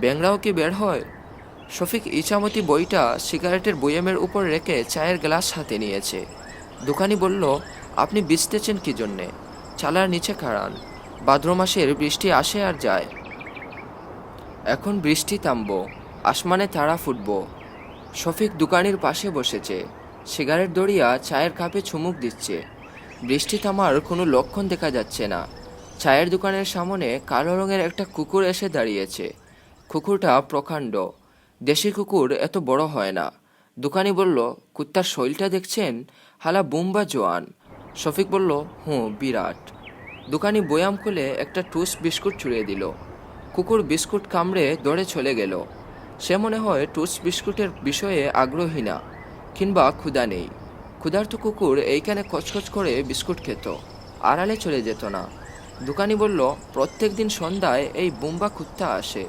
ব্যাঙরাও কি বের হয়? শফিক ইছামতি বইটা সিগারেটের বয়ামের উপর রেখে চায়ের গ্লাস হাতে নিয়েছে। দোকানি বলল, আপনি ভিজতেছেন কি জন্যে? চালার নিচে খাড়ান। ভাদ্র মাসের বৃষ্টি আসে আর যায়। এখন বৃষ্টি থামব, আসমানে তারা ফুটব। শফিক দোকানির পাশে বসেছে, সিগারেট ধরিয়া চায়ের কাপে চুমুক দিচ্ছে। বৃষ্টি থামার কোনো লক্ষণ দেখা যাচ্ছে না। চায়ের দোকানের সামনে কালো রঙের একটা কুকুর এসে দাঁড়িয়েছে। কুকুরটা প্রকাণ্ড, দেশি কুকুর এত বড় হয় না। দোকানি বলল, কুত্তার শৈলটা দেখছেন? হালা বুম্বা জোয়ান। শফিক বলল, হুঁ, বিরাট। দোকানি বয়াম খুলে একটা টুস্ট বিস্কুট ছুঁড়ে দিল। কুকুর বিস্কুট কামড়ে দৌড়ে চলে গেল। সে মনে হয় টুস্ট বিস্কুটের বিষয়ে আগ্রহী না, কিংবা ক্ষুধা নেই। ক্ষুধার্ত কুকুর এইখানে কচকচ করে বিস্কুট খেত, আড়ালে চলে যেত না। দোকানি বলল, প্রত্যেক দিন সন্ধ্যায় এই বুম্বা কুত্তা আসে।